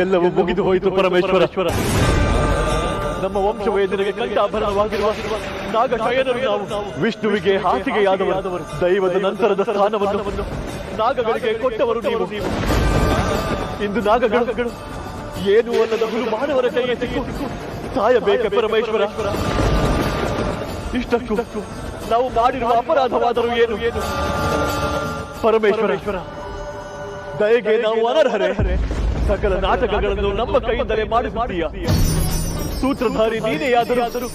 ಎಲ್ಲವೂ ಮುಗಿದು ಹೋಯಿತು ಪರಮೇಶ್ವರ. ನಮ್ಮ ವಂಶವೇದನೆಗೆ ಕಂಠಾಭರಣವಾಗಿರುವ ನಾಗಶಯನರು ನಾವು. ವಿಷ್ಣುವಿಗೆ ಹಾಸಿಗೆಯಾದವರು, ದೈವದ ನಂತರದ ಸ್ಥಾನವನ್ನು ನಾಗಗಳಿಗೆ ಕೊಟ್ಟವರು ನೀವು. ಇಂದು ನಾಗಗಳು ಏನು ಅನ್ನದ ಹುಲು ಮಾನವರ ಕೈಗೆ ಸಿಕ್ಕು ಸಾಯಬೇಕೆ ಪರಮೇಶ್ವರ? ಇಷ್ಟಕ್ಕೂ ನಾವು ಮಾಡಿರುವ ಅಪರಾಧವಾದರೂ ಏನು ಪರಮೇಶ್ವರ? ದಯೆಗೆ ನಾವು ಅನರ್ಹರೇ. ಸಕಲ ನಾಟಕಗಳನ್ನು ನಮ್ಮ ಕೈಯಿಂದಲೇ ಮಾಡಿಸುತ್ತೀಯ. ಸೂತ್ರಧಾರಿ ನೀನೆಯಾದರೂ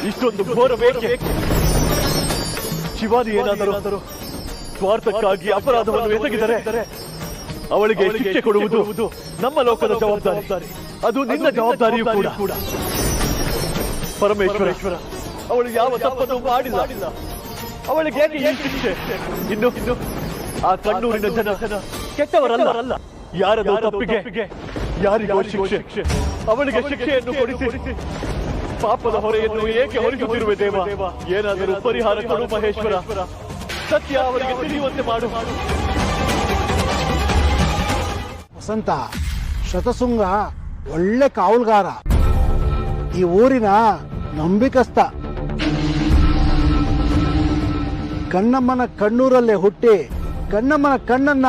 ಇಷ್ಟೊಂದು ಘೋರ ಬೇಕೆ? ಶಿವಾನಿ ಏನಾದರೂ ಸ್ವಾರ್ಥಕ್ಕಾಗಿ ಅಪರಾಧವನ್ನು ಎಸಗಿದರೆ ಅವಳಿಗೆ ಶಿಕ್ಷೆ ಕೊಡುವುದು ನಮ್ಮ ಲೋಕದ ಜವಾಬ್ದಾರಿ. ಅದು ನಿನ್ನ ಜವಾಬ್ದಾರಿಯೂ ಕೂಡ. ಪರಮೇಶ್ವರ, ಅವಳು ಯಾವ ತಪ್ಪನ್ನು ಮಾಡಿಲ್ಲ. ಅವಳಿಗೆ ಏಕೆ ಶಿಕ್ಷೆ? ಇನ್ನು ಆ ಕಣ್ಣೂರಿನ ಜನ ಕೆಟ್ಟವರಲ್ಲ. ಯಾರದೋ ತಪ್ಪಿಗೆ ಯಾರಿಗೋ ಶಿಕ್ಷೆ. ಅವಳಿಗೆ ಶಿಕ್ಷೆಯನ್ನು ಕೊಡಿಸಿ ಪಾಪದ ಹೊರೆಯನ್ನು ಏಕೆ ಹೊರಿಸುತ್ತಿರುವೆ ದೇವ? ಏನಾದರೂ ಪರಿಹಾರ ಕೊಡು ಮಹೇಶ್ವರ. ಸತ್ಯ ಅವರಿಗೆ ತಿಳಿಯುವಂತೆ ಮಾಡು. ವಸಂತ, ಶತಶೃಂಗ ಒಳ್ಳೆ ಕಾವಲುಗಾರ, ಈ ಊರಿನ ನಂಬಿಕಸ್ಥ. ಕಣ್ಣಮ್ಮನ ಕಣ್ಣೂರಲ್ಲೇ ಹುಟ್ಟಿ ಕಣ್ಣಮ್ಮನ ಕಣ್ಣನ್ನ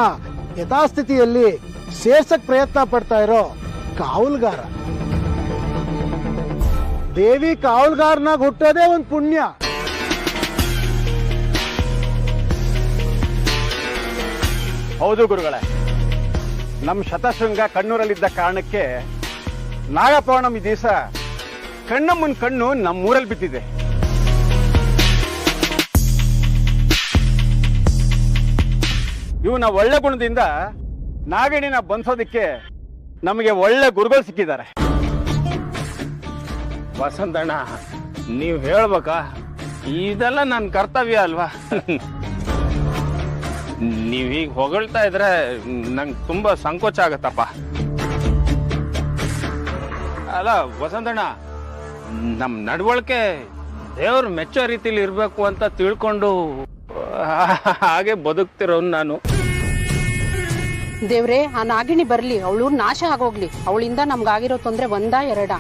ಯಥಾಸ್ಥಿತಿಯಲ್ಲಿ ಸೇರ್ಸಕ್ ಪ್ರಯತ್ನ ಪಡ್ತಾ ಇರೋ ಕಾವಲುಗಾರ. ದೇವಿ ಕಾವಲುಗಾರನಾಗ ಹುಟ್ಟೋದೇ ಒಂದು ಪುಣ್ಯ. ಹೌದು ಗುರುಗಳೇ, ನಮ್ಮ ಶತಶೃಂಗ ಕಣ್ಣೂರಲ್ಲಿದ್ದ ಕಾರಣಕ್ಕೆ ನಾಗಪೌರ್ಣಮಿ ದಿವಸ ಕಣ್ಣಮ್ಮನ ಕಣ್ಣು ನಮ್ಮೂರಲ್ಲಿ ಬಿದ್ದಿದೆ. ಇವನ ಒಳ್ಳೆ ಗುಣದಿಂದ ನಾಗಿಣಿನ ಬಂಧಿಸೋದಿಕ್ಕೆ ನಮಗೆ ಒಳ್ಳೆ ಗುರುಗಳು ಸಿಕ್ಕಿದ್ದಾರೆ. ವಸಂತಣ್ಣ, ನೀವು ಹೇಳ್ಬೇಕಾ? ಇದೆಲ್ಲ ನನ್ನ ಕರ್ತವ್ಯ ಅಲ್ವಾ? ನೀವು ಹೀಗೆ ಹೊಗಳ್ತಾ ಇದ್ರೆ ನಂಗೆ ತುಂಬಾ ಸಂಕೋಚ ಆಗತ್ತಪ್ಪ. ಅಲ್ಲ ವಸಂತಣ್ಣ, ನಮ್ಮ ನಡವಳಿಕೆ ದೇವ್ರ ಮೆಚ್ಚೋ ರೀತಿಲಿ ಇರ್ಬೇಕು ಅಂತ ತಿಳ್ಕೊಂಡು ಹಾಗೆ ಬದುಕ್ತಿರೋನು ನಾನು. ದೇವ್ರೆ, ಆ ನಾಗಿಣಿ ಬರ್ಲಿ, ಅವಳು ನಾಶ ಆಗೋಗ್ಲಿ. ಅವಳಿಂದ ನಮ್ಗಾಗಿರೋ ತೊಂದ್ರೆ ಒಂದಾ ಎರಡ?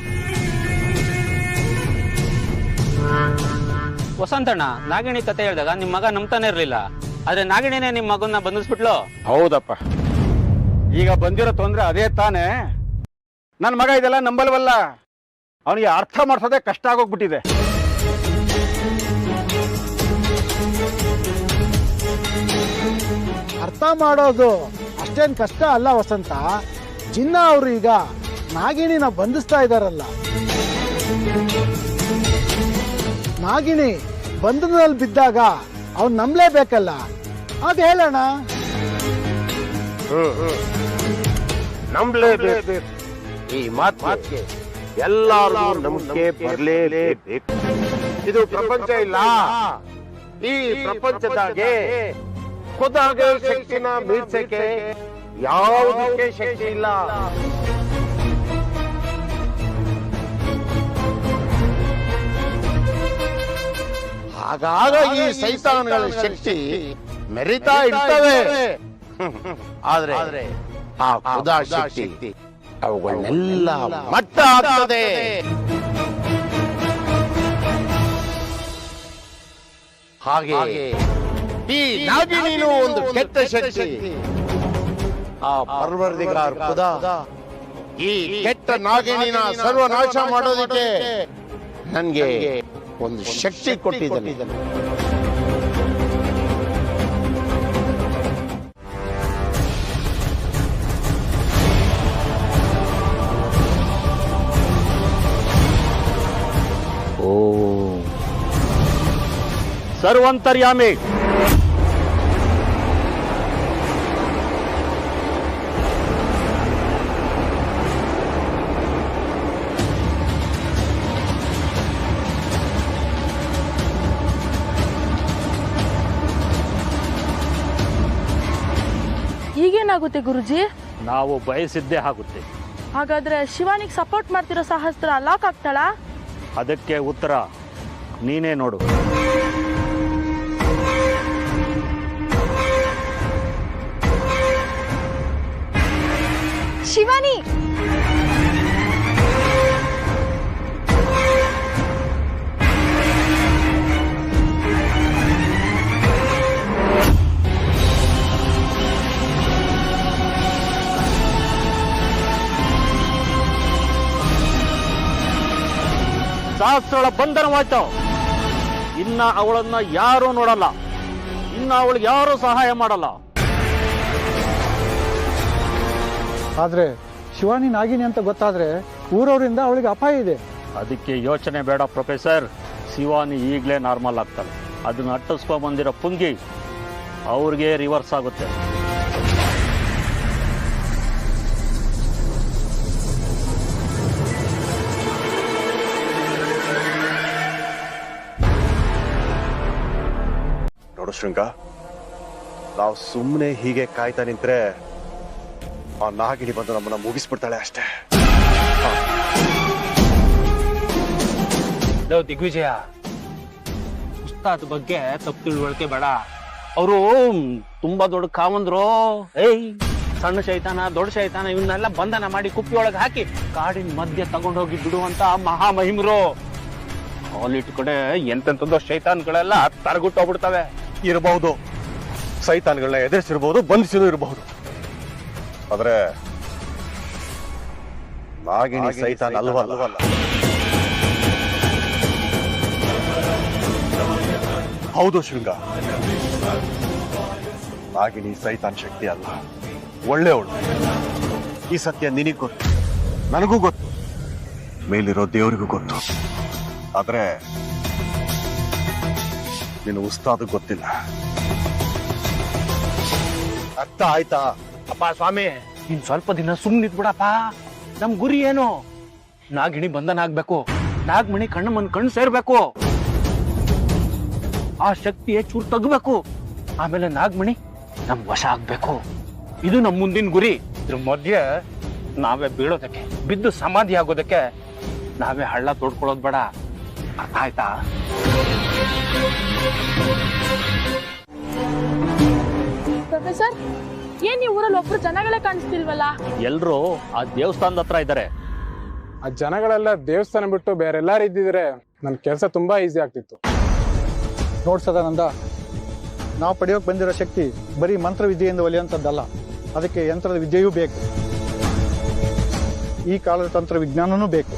ವಸಂತಣ್ಣ, ನಾಗಿಣಿ ಕತೆ ಹೇಳಿದಾಗ ನಿಮ್ ಮಗ ನಂಬ್ತಾನೆ ಇರ್ಲಿಲ್ಲ. ಆದ್ರೆ ನಾಗಿಣಿನೇ ನಿಮ್ ಮಗನ್ನ ಬಂಧಿಸ್ಬಿಟ್ಲು. ಹೌದಪ್ಪ, ಈಗ ಬಂದಿರೋ ತೊಂದ್ರೆ ಅದೇ ತಾನೇ. ನನ್ನ ಮಗ ಇದೆಲ್ಲ ನಂಬಲ್ವಲ್ಲ. ಅವನಿಗೆ ಅರ್ಥ ಮಾಡ್ಸೋದೇ ಕಷ್ಟ ಆಗೋಗ್ಬಿಟ್ಟಿದೆ. ಅರ್ಥ ಮಾಡೋದು ಅಷ್ಟೇನ್ ಕಷ್ಟ ಅಲ್ಲ ವಸಂತ. ಚಿನ್ನ ಅವರು ಈಗ ನಾಗಿಣಿನ ಬಂಧಿಸ್ತಾ ಇದಾರಲ್ಲ. ನಾಗಿಣಿ ಬಂಧನದಲ್ಲಿ ಬಿದ್ದಾಗ ಅವ್ನು ನಂಬಲೇಬೇಕಲ್ಲ. ಅದು ಹೇಳೋಣ. ನಂಬಲೇಬೇಕು. ಈ ಮಾತಿಗೆ ಎಲ್ಲರೂ ನಂಬಿಕೆ ಬರಲೇಬೇಕು. ಇದು ಪ್ರಪಂಚ ಇಲ್ಲ. ಈ ಪ್ರಪಂಚದಾಗೆ ಖುದಾಗೆ ಶಕ್ತಿನ ಮೀರ್ಸಕ್ಕೆ ಯಾವುದಕ್ಕೆ ಶಕ್ತಿ ಇಲ್ಲ. ಹಾಗಾಗ ಈ ಸೈತಾನ್ಗಳ ಶಕ್ತಿ ಮೆರಿತಾ ಇರ್ತವೆ. ಆದ್ರೆ ಆ ಖುದಾ ಶಕ್ತಿ ಅವುಗಳನ್ನೆಲ್ಲ ಮಟ್ಟ ಹಾಕ್ತದೆ. ಹಾಗೆ ಈ ನಾಗಿಣಿನೂ ಒಂದು ಕೆಟ್ಟ ಶಕ್ತಿ. ಆ ಪರ್ವರ್ದಿಗಾರ್ ಖುದಾ ಈ ಕೆಟ್ಟ ನಾಗಿಣಿನ ಸರ್ವನಾಶ ಮಾಡೋದಕ್ಕೆ ನನ್ಗೆ ಒಂದು ಶಕ್ತಿ ಕೊಟ್ಟಿದ್ದಾನೆ. ಓಂ ಸರ್ವಂತರ್ಯಾಮಿ. ಈಗೇನಾಗುತ್ತೆ ಗುರುಜಿ? ನಾವು ಬಯಸಿದ್ದೇ ಆಗುತ್ತೆ. ಹಾಗಾದ್ರೆ ಶಿವಾನಿಗೆ ಸಪೋರ್ಟ್ ಮಾಡ್ತಿರೋ ಸಹಸ್ರ ಲಾಕ್ ಆಗ್ತಾಳ? ಅದಕ್ಕೆ ಉತ್ತರ ನೀನೇ ನೋಡು. ಶಿವಾನಿ ಸಹಸ್ರಳ ಬಂಧನವಾಯ್ತು. ಇನ್ನ ಅವಳನ್ನ ಯಾರೂ ನೋಡಲ್ಲ, ಇನ್ನ ಅವಳಿಗೆ ಯಾರೂ ಸಹಾಯ ಮಾಡಲ್ಲ. ಆದ್ರೆ ಶಿವಾನಿ ನಾಗಿನಿ ಅಂತ ಗೊತ್ತಾದ್ರೆ ಊರವರಿಂದ ಅವಳಿಗೆ ಅಪಾಯ ಇದೆ. ಅದಕ್ಕೆ ಯೋಚನೆ ಬೇಡ ಪ್ರೊಫೆಸರ್. ಶಿವಾನಿ ಈಗಲೇ ನಾರ್ಮಲ್ ಆಗ್ತಾಳೆ. ಅದನ್ನ ಅಟ್ಟಿಸ್ಕೊಂಡ್ ಬಂದಿರೋ ಪುಂಗಿ ಅವ್ರಿಗೆ ರಿವರ್ಸ್ ಆಗುತ್ತೆ. ನೋಡು ಶೃಂಗ, ನಾವು ಸುಮ್ಮನೆ ಹೀಗೆ ಕಾಯ್ತಾ ನಿಂತ್ರೆ ಆ ನಾಗಿಣಿ ಬಂದು ನಮ್ಮನ್ನ ಮುಗಿಸ್ಬಿಡ್ತಾಳೆ ಅಷ್ಟೇ. ದಿಗ್ವಿಜಯ, ಉಸ್ತಾದ್ ಬಗ್ಗೆ ತಪ್ಪು ತಿಳುವಳಿಕೆ ಬೇಡ. ಅವರು ತುಂಬಾ ದೊಡ್ಡ ಕಾವಂದ್ರು. ಸಣ್ಣ ಶೈತಾನ ದೊಡ್ಡ ಶೈತಾನ ಇವನ್ನೆಲ್ಲ ಬಂಧನ ಮಾಡಿ ಕುಪ್ಪಿ ಒಳಗೆ ಹಾಕಿ ಕಾಡಿನ ಮಧ್ಯೆ ತಗೊಂಡೋಗಿ ಬಿಡುವಂತ ಮಹಾಮಹಿಮರು. ಕಾಲಿಟ್ ಕಡೆ ಎಂತೆಂತದೋ ಶೈತಾನ್ಗಳೆಲ್ಲ ತರಗುಟ್ಟೋಗ್ಬಿಡ್ತವೆ. ಇರಬಹುದು, ಸೈತಾನ್ಗಳನ್ನ ಎದುರಿಸಿರ್ಬಹುದು, ಬಂಧಿಸಿನೂ ಇರಬಹುದು. ಆದ್ರೆ ನಾಗಿಣಿ ಸೈತಾನ್ ಅಲ್ವಲ್ಲ. ಹೌದು ಶೃಂಗ, ನಾಗಿಣಿ ಸೈತಾನ್ ಶಕ್ತಿ ಅಲ್ಲ, ಒಳ್ಳೆಯವಳು. ಈ ಸತ್ಯ ನಿನಗ್ ಗೊತ್ತು, ನನಗೂ ಗೊತ್ತು, ಮೇಲಿರೋ ದೇವರಿಗೂ ಗೊತ್ತು. ಆದ್ರೆ ನಿನ್ನ ಉಸ್ತಾದ್ ಗೊತ್ತಿಲ್ಲ. ಅರ್ಥ ಆಯ್ತಾ? ಅಪ್ಪ ಸ್ವಾಮಿ, ಇನ್ ಸ್ವಲ್ಪ ದಿನ ಸುಮ್ಮನಿದ್ ಬಿಡಪ್ಪ. ನಮ್ ಗುರಿ ಏನು? ನಾಗಿಣಿ ಬಂಧನ ಆಗ್ಬೇಕು, ನಾಗಮಣಿ ಕಣ್ಣು ಸೇರ್ಬೇಕು, ಆ ಶಕ್ತಿಯ ಚೂರು ತಗ್ಬೇಕು, ಆಮೇಲೆ ನಾಗಮಣಿ ನಮ್ ವಶ ಆಗ್ಬೇಕು. ಇದು ನಮ್ ಮುಂದಿನ ಗುರಿ. ಇದ್ರ ಮಧ್ಯೆ ನಾವೇ ಬೀಳೋದಕ್ಕೆ, ಬಿದ್ದು ಸಮಾಧಿ ಆಗೋದಕ್ಕೆ ನಾವೇ ಹಳ್ಳ ತೋಡ್ಕೊಳ್ಳೋದ್ ಬೇಡ. ಅರ್ಥ ಆಯ್ತಾ? ಪ್ರೊಫೆಸರ್, ಏನ್ ಈ ಊರಲ್ಲಿ ಒಬ್ರು ಜನಗಳೇ ಕಾಣಿಸ್ತಿಲ್ವಲ್ಲ? ಎಲ್ರು ಆ ದೇವಸ್ಥಾನದ ಹತ್ರ ಇದ್ದಾರೆ. ಆ ಜನಗಳೆಲ್ಲ ದೇವಸ್ಥಾನ ಬಿಟ್ಟು ಬೇರೆ ಎಲ್ಲಾರು ಇದ್ದಿದ್ರೆ ನನ್ನ ಕೆಲಸ ತುಂಬಾ ಈಸಿ ಆಗ್ತಿತ್ತು. ನೋಡ್ ಸದಾನಂದ, ನಾವು ಪಡೆಯೋಕೆ ಬಂದಿರೋ ಶಕ್ತಿ ಬರೀ ಮಂತ್ರವಿದ್ಯೆಯಿಂದ ಒಲಿಯುವಂಥದ್ದಲ್ಲ, ಅದಕ್ಕೆ ಯಂತ್ರದ ವಿದ್ಯೆಯೂ ಬೇಕು, ಈ ಕಾಲದ ತಂತ್ರ ವಿಜ್ಞಾನನೂ ಬೇಕು.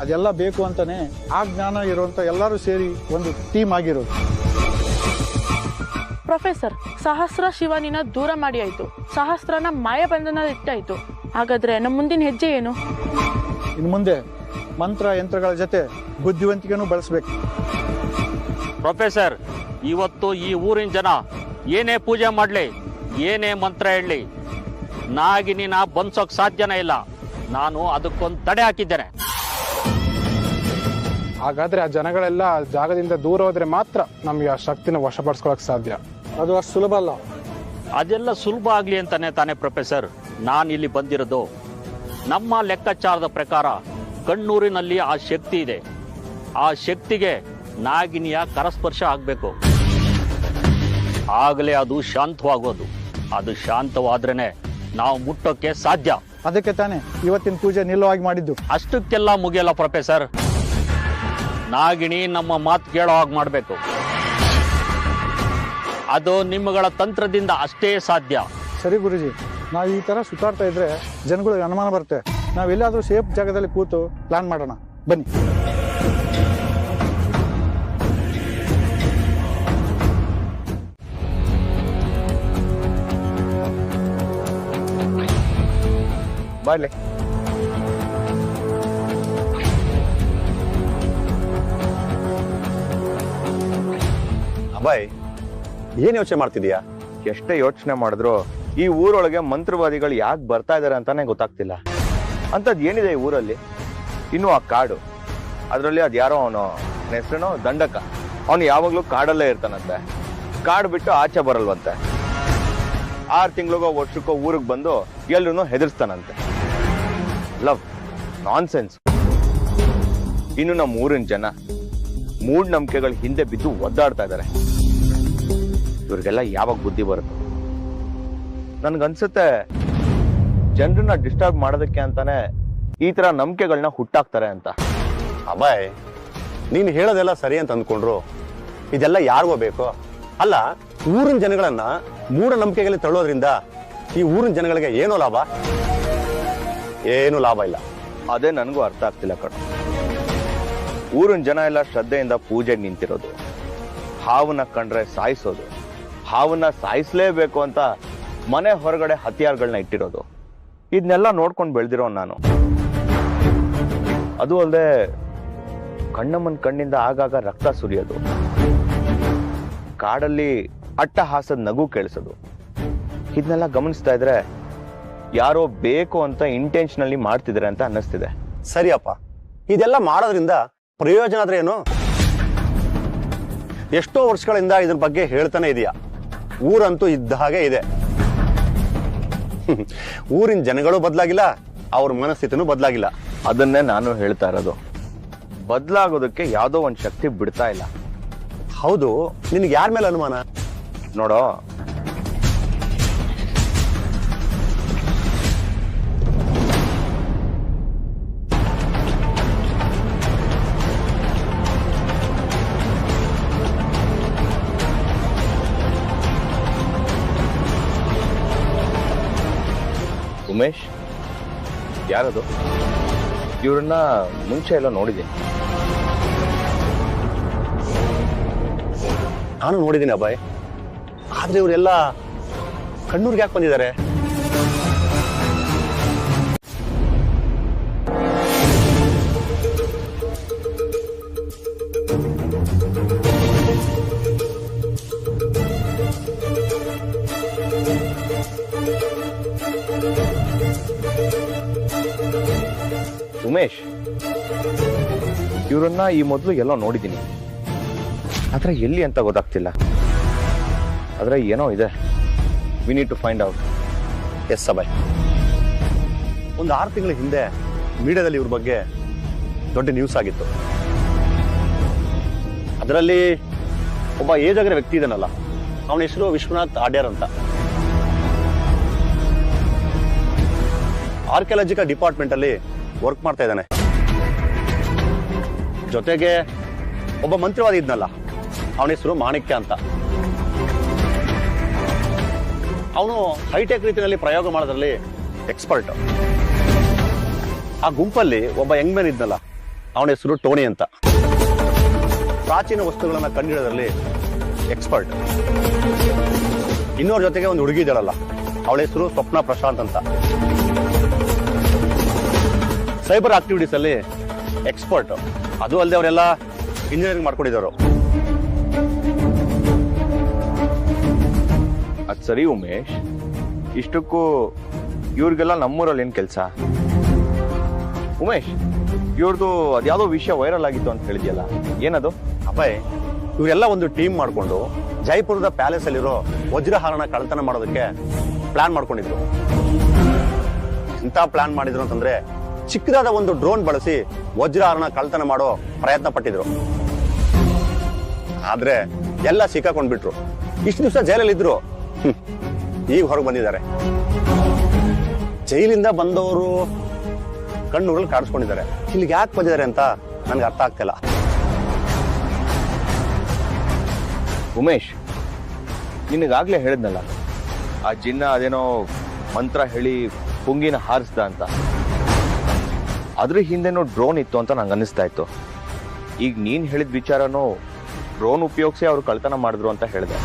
ಅದೆಲ್ಲ ಬೇಕು ಅಂತಾನೆ ಆ ಜ್ಞಾನ ಇರುವಂತ ಎಲ್ಲರೂ ಸೇರಿ ಒಂದು ಟೀಮ್ ಆಗಿರೋದು. ಪ್ರೊಫೆಸರ್, ಸಹಸ್ರ ಶಿವಾನಿನ ದೂರ ಮಾಡಿ ಆಯ್ತು, ಸಹಸ್ರನ ಮಾಯಬಂಧನ ಇಟ್ಟಾಯ್ತು. ಹಾಗಾದ್ರೆ ನಮ್ಮ ಮುಂದಿನ ಹೆಜ್ಜೆ ಏನು? ಇನ್ನು ಮುಂದೆ ಮಂತ್ರ ಯಂತ್ರಗಳ ಜೊತೆ ಬುದ್ಧಿವಂತಿಕೆನೂ ಬಳಸಬೇಕು. ಪ್ರೊಫೆಸರ್, ಇವತ್ತು ಈ ಊರಿನ ಜನ ಏನೇ ಪೂಜೆ ಮಾಡ್ಲಿ, ಏನೇ ಮಂತ್ರ ಹೇಳಲಿ, ನಾಗಿನಿನ ಬಂದ್ಸೋಕ್ ಸಾಧ್ಯನೇ ಇಲ್ಲ. ನಾನು ಅದಕ್ಕೊಂದು ತಡೆ ಹಾಕಿದ್ದೇನೆ. ಹಾಗಾದ್ರೆ ಆ ಜನಗಳೆಲ್ಲ ಜಾಗದಿಂದ ದೂರ ಹೋದ್ರೆ ಮಾತ್ರ ನಮ್ಗೆ ಆ ಶಕ್ತಿನ ವಶಪಡಿಸ್ಕೊಳಕ್ ಸಾಧ್ಯ. ಅದು ಅಷ್ಟು ಸುಲಭ ಅಲ್ಲ. ಅದೆಲ್ಲ ಸುಲಭ ಆಗ್ಲಿ ಅಂತಾನೆ ತಾನೇ ಪ್ರೊಫೆಸರ್ ನಾನು ಇಲ್ಲಿ ಬಂದಿರೋದು. ನಮ್ಮ ಲೆಕ್ಕಾಚಾರದ ಪ್ರಕಾರ ಕಣ್ಣೂರಿನಲ್ಲಿ ಆ ಶಕ್ತಿ ಇದೆ. ಆ ಶಕ್ತಿಗೆ ನಾಗಿನಿಯ ಕರಸ್ಪರ್ಶ ಆಗ್ಬೇಕು, ಆಗಲೇ ಅದು ಶಾಂತವಾಗೋದು. ಅದು ಶಾಂತವಾದ್ರೇನೆ ನಾವು ಮುಟ್ಟೋಕೆ ಸಾಧ್ಯ. ಅದಕ್ಕೆ ತಾನೇ ಇವತ್ತಿನ ಪೂಜೆ ನಿಲ್ಲವಾಗಿ ಮಾಡಿದ್ದು. ಅಷ್ಟಕ್ಕೆಲ್ಲ ಮುಗಿಯಲ್ಲ ಪ್ರೊಫೆಸರ್, ನಾಗಿಣಿ ನಮ್ಮ ಮಾತು ಕೇಳೋ ಹಾಗೆ ಮಾಡಬೇಕು. ಅದು ನಿಮ್ಮಗಳ ತಂತ್ರದಿಂದ ಅಷ್ಟೇ ಸಾಧ್ಯ. ಸರಿ ಗುರುಜಿ, ನಾವು ಈ ತರ ಸುತ್ತಾಡ್ತಾ ಇದ್ರೆ ಜನಗಳಿಗೆ ಅನುಮಾನ ಬರುತ್ತೆ. ನಾವೆಲ್ಲಾದ್ರೂ ಸೇಫ್ ಜಾಗದಲ್ಲಿ ಕೂತು ಪ್ಲಾನ್ ಮಾಡೋಣ, ಬನ್ನಿ. ಬಾಯ್ಲೆ. ಅಭಯ್, ಏನ್ ಯೋಚನೆ ಮಾಡ್ತಿದೀಯಾ? ಎಷ್ಟೇ ಯೋಚನೆ ಮಾಡಿದ್ರು ಈ ಊರೊಳಗೆ ಮಂತ್ರವಾದಿಗಳು ಯಾಕೆ ಬರ್ತಾ ಇದಾರೆ ಅಂತಾನೆ ಗೊತ್ತಾಗ್ತಿಲ್ಲ. ಅಂತದ್ ಏನಿದೆ ಈ ಊರಲ್ಲಿ? ಇನ್ನು ಆ ಕಾಡು, ಅದರಲ್ಲಿ ಅದ್ಯಾರೋ ಅವನು ಹೆಸರೇನೋ ದಂಡಕ, ಅವನು ಯಾವಾಗ್ಲೂ ಕಾಡಲ್ಲೇ ಇರ್ತಾನಂತೆ. ಕಾಡು ಬಿಟ್ಟು ಆಚೆ ಬರಲ್ವಂತೆ. 6 ತಿಂಗಳಿಗೋ ವರ್ಷಕ್ಕೋ ಊರಿಗೆ ಬಂದು ಎಲ್ರೂ ಹೆದರ್ಸ್ತಾನಂತೆ. Love nonsense. ಇನ್ನು ನಮ್ಮ ಊರಿನ ಜನ ಮೂಢನಂಬಿಕೆಗಳ ಹಿಂದೆ ಬಿದ್ದು ಒದ್ದಾಡ್ತಾ ಇದ್ದಾರೆ. ಇವ್ರಿಗೆಲ್ಲ ಯಾವಾಗ ಬುದ್ಧಿ ಬರುತ್ತೆ? ನನ್ಗನ್ಸುತ್ತೆ ಜನರನ್ನ ಡಿಸ್ಟರ್ಬ್ ಮಾಡೋದಕ್ಕೆ ಅಂತಾನೆ ಈ ತರ ನಂಬಿಕೆಗಳನ್ನ ಹುಟ್ಟಾಕ್ತಾರೆ ಅಂತ. ಅಭಯ್, ನೀನು ಹೇಳೋದೆಲ್ಲ ಸರಿ ಅಂತ ಅಂದ್ಕೊಂಡ್ರು ಇದೆಲ್ಲ ಯಾರಿಗೋ ಬೇಕು? ಅಲ್ಲ, ಊರಿನ ಜನಗಳನ್ನ ಮೂಢನಂಬಿಕೆಗಳಿಗೆ ತಳ್ಳೋದ್ರಿಂದ ಈ ಊರಿನ ಜನಗಳಿಗೆ ಏನೋ ಲಾಭ? ಏನು ಲಾಭ ಇಲ್ಲ. ಅದೇ ನನಗೂ ಅರ್ಥ ಆಗ್ತಿಲ್ಲ ಕಣ. ಊರಿನ ಜನ ಎಲ್ಲ ಶ್ರದ್ಧೆಯಿಂದ ಪೂಜೆಗೆ ನಿಂತಿರೋದು, ಹಾವನ್ನ ಕಂಡ್ರೆ ಸಾಯಿಸೋದು, ಹಾವನ್ನ ಸಾಯಿಸ್ಲೇಬೇಕು ಅಂತ ಮನೆ ಹೊರಗಡೆ ಹತ್ಯಾರ್ಗಳನ್ನ ಇಟ್ಟಿರೋದು, ಇದನ್ನೆಲ್ಲ ನೋಡ್ಕೊಂಡು ಬೆಳೆದಿರೋ ನಾನು. ಅದು ಅಲ್ಲದೆ ಕಣ್ಣಮ್ಮನ ಕಣ್ಣಿಂದ ಆಗಾಗ ರಕ್ತ ಸುರಿಯೋದು, ಕಾಡಲ್ಲಿ ಅಟ್ಟಹಾಸದ ನಗು ಕೇಳಿಸೋದು, ಇದನ್ನೆಲ್ಲ ಗಮನಿಸ್ತಾ ಇದ್ರೆ ಯಾರೋ ಬೇಕು ಅಂತ ಇಂಟೆನ್ಷನಲ್ಲಿ ಮಾಡ್ತಿದ್ದಾರೆ ಅಂತ ಅನ್ನಿಸ್ತಿದೆ. ಸರಿಯಪ್ಪ, ಇದೆಲ್ಲ ಮಾಡೋದ್ರಿಂದ ಪ್ರಯೋಜನ ಆದ್ರೆ ಏನು? ಎಷ್ಟೋ ವರ್ಷಗಳಿಂದ ಇದ್ರ ಬಗ್ಗೆ ಹೇಳ್ತಾನೆ ಇದೆಯಾ. ಊರಂತೂ ಇದ್ದ ಹಾಗೆ ಇದೆ. ಊರಿನ ಜನಗಳು ಬದಲಾಗಿಲ್ಲ, ಅವ್ರ ಮನಸ್ಥಿತಿನೂ ಬದಲಾಗಿಲ್ಲ. ಅದನ್ನೇ ನಾನು ಹೇಳ್ತಾ ಇರೋದು. ಬದಲಾಗೋದಕ್ಕೆ ಯಾವುದೋ ಒಂದು ಶಕ್ತಿ ಬಿಡ್ತಾ ಇಲ್ಲ. ಹೌದು, ನಿನ್ಗೆ ಯಾರ ಮೇಲೆ ಅನುಮಾನ? ನೋಡೋ, ಉಮೇಶ್, ಯಾರದು? ಇವ್ರನ್ನ ಮುಂಚೆ ಎಲ್ಲ ನೋಡಿದ್ದೀನಿ. ನಾನು ನೋಡಿದ್ದೀನಿ ಅಭಯ್, ಆದ್ರೆ ಇವರೆಲ್ಲ ಕಣ್ಣೂರ್ಗೆ ಯಾಕೆ ಬಂದಿದ್ದಾರೆ? ಉಮೇಶ್, ಇವ್ರನ್ನ ಈ ಮೊದಲು ಎಲ್ಲೋ ನೋಡಿದ್ದೀನಿ, ಆದ್ರೆ ಎಲ್ಲಿ ಅಂತ ಗೊತ್ತಾಗ್ತಿಲ್ಲ. ಆದ್ರೆ ಏನೋ ಇದೆ. We need to find out. Yes Abhay, ಒಂದು 6 ತಿಂಗಳ ಹಿಂದೆ ಮೀಡಿಯಾದಲ್ಲಿ ಇವ್ರ ಬಗ್ಗೆ ದೊಡ್ಡ ನ್ಯೂಸ್ ಆಗಿತ್ತು. ಅದರಲ್ಲಿ ಒಬ್ಬ ಏಜ್ ಆಗಿರೋ ವ್ಯಕ್ತಿ ಇದನ್ನಲ್ಲ, ಅವನ ಹೆಸರು ವಿಶ್ವನಾಥ್ ಆಡ್ಯಾರ್ ಅಂತ. ಆರ್ಕಿಯಾಲಜಿಕಲ್ ಡಿಪಾರ್ಟ್ಮೆಂಟ್ ಅಲ್ಲಿ ವರ್ಕ್ ಮಾಡ್ತಾ ಇದ್ದಾನೆ. ಜೊತೆಗೆ ಒಬ್ಬ ಮಂತ್ರಿವಾದಿ ಇದ್ನಲ್ಲ, ಅವನ ಹೆಸರು ಮಾಣಿಕ್ಯ ಅಂತ. ಅವನು ಹೈಟೆಕ್ ರೀತಿಯಲ್ಲಿ ಪ್ರಯೋಗ ಮಾಡೋದ್ರಲ್ಲಿ ಎಕ್ಸ್ಪರ್ಟ್. ಆ ಗುಂಪಲ್ಲಿ ಒಬ್ಬ ಯಂಗ್ ಮ್ಯಾನ್ ಇದ್ನಲ್ಲ, ಅವನ ಹೆಸರು ಟೋನಿ ಅಂತ. ಪ್ರಾಚೀನ ವಸ್ತುಗಳನ್ನ ಕಂಡುಹಿಡಿಯೋದ್ರಲ್ಲಿ ಎಕ್ಸ್ಪರ್ಟ್. ಇನ್ನೋರ್ ಜೊತೆಗೆ ಒಂದು ಹುಡುಗಿ ಇದ್ದಾಳಲ್ಲ, ಅವಳ ಹೆಸರು ಸ್ವಪ್ನ ಪ್ರಶಾಂತ್ ಅಂತ. ಸೈಬರ್ ಆಕ್ಟಿವಿಟೀಸ್ ಅಲ್ಲಿ ಎಕ್ಸ್ಪರ್ಟ್. ಅದು ಅಲ್ಲದೆ ಅವರೆಲ್ಲ ಇಂಜಿನಿಯರಿಂಗ್ ಮಾಡ್ಕೊಂಡಿದ್ದವರು. ಅದ್ ಸರಿ ಉಮೇಶ್, ಇಷ್ಟಕ್ಕೂ ಇವ್ರಿಗೆಲ್ಲ ನಮ್ಮೂರಲ್ಲಿ ಏನ್ ಕೆಲ್ಸ? ಉಮೇಶ್, ಇವ್ರದ್ದು ಅದ್ಯಾವುದೋ ವಿಷಯ ವೈರಲ್ ಆಗಿತ್ತು ಅಂತ ಹೇಳಿದ್ಯಲ್ಲ, ಏನದು? ಅಭಯ್, ಇವರೆಲ್ಲ ಒಂದು ಟೀಮ್ ಮಾಡ್ಕೊಂಡು ಜೈಪುರದ ಪ್ಯಾಲೇಸ್ ಅಲ್ಲಿರೋ ವಜ್ರಹಾರನ ಕಳ್ತನ ಮಾಡೋದಕ್ಕೆ ಪ್ಲಾನ್ ಮಾಡ್ಕೊಂಡಿದ್ರು. ಎಂತ ಪ್ಲಾನ್ ಮಾಡಿದ್ರು ಅಂತಂದ್ರೆ, ಚಿಕ್ಕದಾದ ಒಂದು ಡ್ರೋನ್ ಬಳಸಿ ವಜ್ರಹಾರನ ಕಳ್ತನ ಮಾಡೋ ಪ್ರಯತ್ನ ಪಟ್ಟಿದ್ರು. ಆದ್ರೆ ಎಲ್ಲ ಸಿಕ್ಕಾಕೊಂಡ್ಬಿಟ್ರು. ಇಷ್ಟು ದಿವಸ ಜೈಲಲ್ಲಿ ಇದ್ರು, ಈಗ ಹೊರಗೆ ಬಂದಿದ್ದಾರೆ. ಜೈಲಿಂದ ಬಂದವರು ಕಣ್ಣೂರಲ್ಲಿ ಕಾಡಿಸ್ಕೊಂಡಿದ್ದಾರೆ. ಇಲ್ಲಿಗೆ ಯಾಕೆ ಬಂದಿದ್ದಾರೆ ಅಂತ ನನ್ಗೆ ಅರ್ಥ ಆಗ್ತಿಲ್ಲ. ಉಮೇಶ್, ನಿನಗಾಗ್ಲೇ ಹೇಳಿದ್ನಲ್ಲ, ಆ ಜಿನ್ನ ಅದೇನೋ ಮಂತ್ರ ಹೇಳಿ ಪುಂಗಿನ ಹಾರಿಸ್ದ ಅಂತ. ಅದ್ರ ಹಿಂದೆನೋ ಡ್ರೋನ್ ಇತ್ತು ಅಂತ ನಂಗೆ ಅನ್ನಿಸ್ತಾ ಇತ್ತು. ಈಗ ನೀನ್ ಹೇಳಿದ ವಿಚಾರನೂ ಡ್ರೋನ್ ಉಪಯೋಗಿಸಿ ಅವ್ರು ಕಳ್ತನ ಮಾಡಿದ್ರು ಅಂತ ಹೇಳಿದೆ.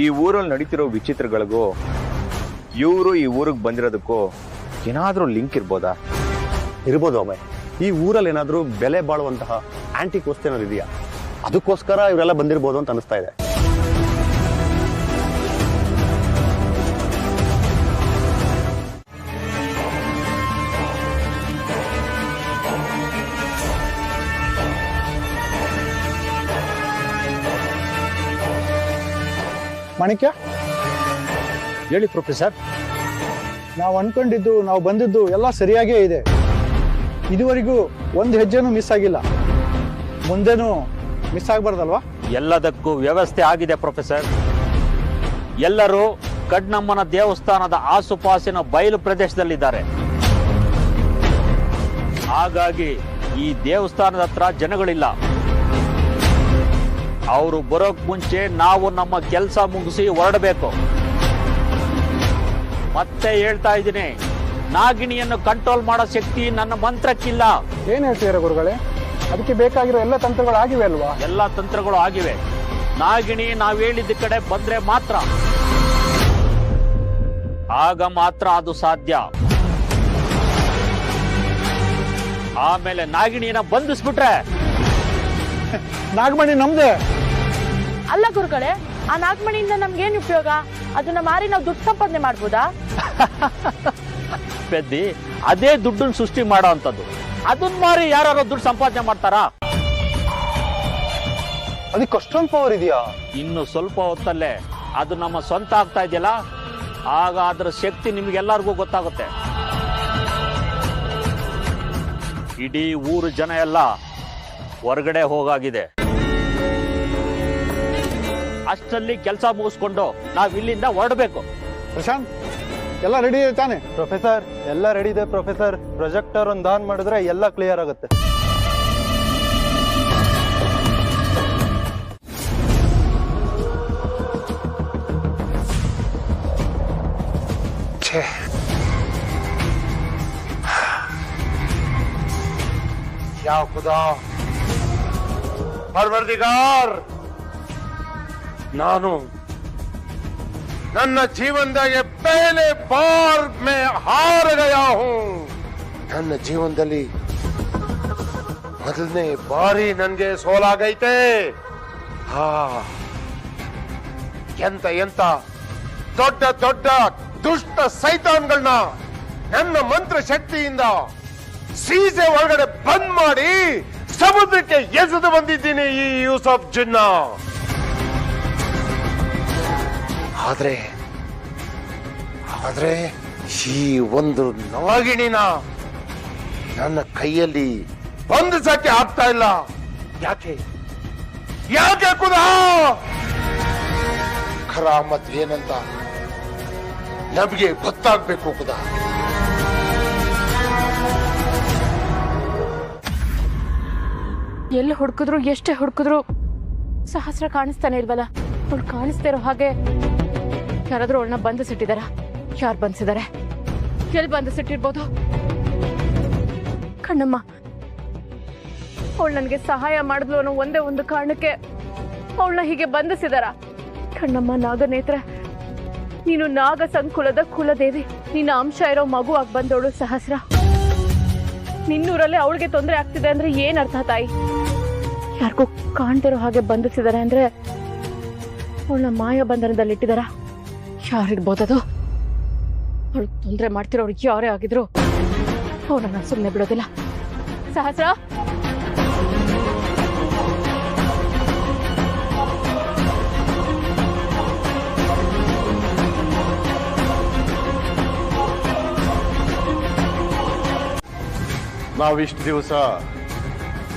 ಈ ಊರಲ್ಲಿ ನಡೀತಿರೋ ವಿಚಿತ್ರಗಳಿಗೂ ಇವರು ಈ ಊರಿಗೆ ಬಂದಿರೋದಕ್ಕೂ ಏನಾದ್ರೂ ಲಿಂಕ್ ಇರ್ಬೋದಾ? ಇರ್ಬೋದು ಅಭಯ್. ಈ ಊರಲ್ಲಿ ಏನಾದ್ರೂ ಬೆಲೆ ಬಾಳುವಂತಹ ಆಂಟಿಕ್ ವಸ್ತು ಏನಾದ್ರು ಇದೆಯಾ? ಅದಕ್ಕೋಸ್ಕರ ಇವರೆಲ್ಲ ಬಂದಿರ್ಬೋದು ಅಂತ ಅನಿಸ್ತಾ ಇದೆ. ಮಾಣಿಕ್ಯ, ಹೇಳಿ ಪ್ರೊಫೆಸರ್. ನಾವು ಅನ್ಕೊಂಡಿದ್ದು, ನಾವು ಬಂದಿದ್ದು ಎಲ್ಲ ಸರಿಯಾಗೇ ಇದೆ. ಇದುವರೆಗೂ ಒಂದು ಹೆಜ್ಜೆನೂ ಮಿಸ್ ಆಗಿಲ್ಲ. ಮುಂದೆನೂ ಮಿಸ್ ಆಗ್ಬಾರ್ದಲ್ವಾ? ಎಲ್ಲದಕ್ಕೂ ವ್ಯವಸ್ಥೆ ಆಗಿದೆ ಪ್ರೊಫೆಸರ್. ಎಲ್ಲರೂ ಕಡ್ನಮ್ಮನ ದೇವಸ್ಥಾನದ ಆಸುಪಾಸಿನ ಬಯಲು ಪ್ರದೇಶದಲ್ಲಿದ್ದಾರೆ. ಹಾಗಾಗಿ ಈ ದೇವಸ್ಥಾನದ ಹತ್ರ ಜನಗಳಿಲ್ಲ. ಅವರು ಬರೋಕ್ ಮುಂಚೆ ನಾವು ನಮ್ಮ ಕೆಲಸ ಮುಗಿಸಿ ಹೊರಡಬೇಕು. ಮತ್ತೆ ಹೇಳ್ತಾ ಇದ್ದೀನಿ, ನಾಗಿಣಿಯನ್ನು ಕಂಟ್ರೋಲ್ ಮಾಡೋ ಶಕ್ತಿ ನನ್ನ ಮಂತ್ರಕ್ಕಿಲ್ಲ. ಏನ್ ಹೇಳ್ತೀರಾ ಗುರುಗಳೇ? ಅದಕ್ಕೆ ಬೇಕಾಗಿರೋ ಎಲ್ಲ ತಂತ್ರಗಳು ಆಗಿವೆ ಅಲ್ವಾ? ಎಲ್ಲ ತಂತ್ರಗಳು ಆಗಿವೆ. ನಾಗಿಣಿ ನಾವ್ ಹೇಳಿದ ಕಡೆ ಬಂದ್ರೆ ಮಾತ್ರ, ಆಗ ಮಾತ್ರ ಅದು ಸಾಧ್ಯ. ಆಮೇಲೆ ನಾಗಿಣಿಯನ್ನ ಬಂಧಿಸ್ಬಿಟ್ರೆ ನಾಗಮಣಿ ನಮ್ದೆ. ಅಲ್ಲ ಗುರುಗಳೇ, ಆ ನಾಗಮಣಿಯಿಂದ ನಮ್ಗೇನ್ ಉಪಯೋಗ? ಅದನ್ನ ಮಾರಿ ನಾವು ದುಡ್ಡು ಸಂಪಾದನೆ ಮಾಡ್ಬೋದಾ? ಪೆದ್ದಿ, ಅದೇ ದುಡ್ಡನ್ನ ಸೃಷ್ಟಿ ಮಾಡೋ ಅಂತದ್ದು. ಅದನ್ನ ಮಾರಿ ಯಾರು ದುಡ್ಡು ಸಂಪಾದನೆ ಮಾಡ್ತಾರಾ? ಅದಕ್ಕೆ ಅಷ್ಟೊಂದು ಪವರ್ ಇದೆಯಾ? ಇನ್ನು ಸ್ವಲ್ಪ ಹೊತ್ತಲ್ಲೇ ಅದು ನಮ್ಮ ಸ್ವಂತ ಆಗ್ತಾ ಇದೆಯಲ್ಲ, ಆಗ ಅದರ ಶಕ್ತಿ ನಿಮ್ಗೆಲ್ಲರಿಗೂ ಗೊತ್ತಾಗುತ್ತೆ. ಇಡೀ ಊರು ಜನ ಎಲ್ಲ ಹೊರಗಡೆ ಹೋಗಾಗಿದೆ. ಅಷ್ಟರಲ್ಲಿ ಕೆಲಸ ಮುಗಿಸ್ಕೊಂಡು ನಾವ್ ಇಲ್ಲಿಂದ ಹೊರಡಬೇಕು. ಪ್ರಶಾಂತ್, ಎಲ್ಲ ರೆಡಿ ಇದೆ ತಾನೆ? ಪ್ರೊಫೆಸರ್, ಎಲ್ಲ ರೆಡಿ ಇದೆ ಪ್ರೊಫೆಸರ್. ಪ್ರೊಜೆಕ್ಟರ್ ಒಂದು ಆನ್ ಮಾಡಿದ್ರೆ ಎಲ್ಲ ಕ್ಲಿಯರ್ ಆಗುತ್ತೆ. ಯಾ ಖುದಾ, ಪರ್ವರ್ದಿಗಾರ್, ನಾನು ನನ್ನ ಜೀವನದಾಗೆ ಪಹಲೆ ಬಾರ್ ಮೇ ಹಾರ ಗಯಾ ಹೂ. ನನ್ನ ಜೀವನದಲ್ಲಿ ಮೊದಲನೇ ಬಾರಿ ನನ್ಗೆ ಸೋಲಾಗೈತೆ. ಎಂತ ಎಂತ ದೊಡ್ಡ ದೊಡ್ಡ ದುಷ್ಟ ಸೈತಾನ್ಗಳನ್ನ ನನ್ನ ಮಂತ್ರ ಶಕ್ತಿಯಿಂದ ಸೀಸೆ ಒಳಗಡೆ ಬಂದ್ ಮಾಡಿ ಸಮುದ್ರಕ್ಕೆ ಎಸೆದು ಬಂದಿದ್ದೀನಿ ಈ ಯೂಸಫ್ ಜಿನ್ನ. ಆದ್ರೆ ಈ ಒಂದು ನಾಗಿಣಿನ ನನ್ನ ಕೈಯಲ್ಲಿ ಬಂಧಿಸಕ್ಕೆ ಆಗ್ತಾ ಇಲ್ಲ. ಯಾಕೆ ಯಾಕೆ ಖುದಾ? ಕರಾಮತ್ ಏನಂತ ನಮ್ಗೆ ಗೊತ್ತಾಗ್ಬೇಕು ಖುದಾ. ಎಲ್ಲಿ ಹುಡುಕಿದ್ರು, ಎಷ್ಟೇ ಹುಡುಕಿದ್ರು ಸಹಸ್ರ ಕಾಣಿಸ್ತಾನೆ ಇಲ್ವಲ್ಲ. ಅವಳು ಕಾಣಿಸ್ತಾ ಇರೋ ಹಾಗೆ ಯಾರಾದ್ರೂ ಅವಳನ್ನ ಬಂಧಿಸಿಟ್ಟಿದಾರ? ಯಾರು ಬಂಧಿಸಿದ್ದಾರೆ? ಎಲ್ಲಿ ಬಂಧಿಸಿಟ್ಟಿರ್ಬೋದು? ಕಣ್ಣಮ್ಮ ಅವಳು ನನಗೆ ಸಹಾಯ ಮಾಡಿದ್ಲು ಅನ್ನೋ ಒಂದೇ ಒಂದು ಕಾರಣಕ್ಕೆ ಅವಳನ್ನ ಹೀಗೆ ಬಂಧಿಸಿದಾರ. ಕಣ್ಣಮ್ಮ ನಾಗನೇತ್ರ, ನೀನು ನಾಗ ಸಂಕುಲದ ಕುಲದೇವಿ. ನಿನ್ನ ಅಂಶ ಇರೋ ಮಗು ಆಗಿ ಬಂದವಳು ಸಹಸ್ರ. ನಿನ್ನೂರಲ್ಲೇ ಅವಳಿಗೆ ತೊಂದರೆ ಆಗ್ತಿದೆ ಅಂದ್ರೆ ಏನ್ ಅರ್ಥ ತಾಯಿ? ಯಾರಿಗೂ ಕಾಣ್ತಿರೋ ಹಾಗೆ ಬಂಧಿಸಿದಾರೆ ಅಂದ್ರೆ ಅವಳನ್ನ ಮಾಯ ಬಂಧನದಲ್ಲಿಟ್ಟಿದಾರ. ಯಾರಿರ್ಬೋದದು? ಅವಳು ತೊಂದರೆ ಮಾಡ್ತಿರೋರು ಯಾರೇ ಆಗಿದ್ರು ಅವಳನ್ನ ಸುಮ್ಮನೆ ಬಿಡೋದಿಲ್ಲ. ಸಹಸ್ರ, ನಾವಿಷ್ಟು ದಿವಸ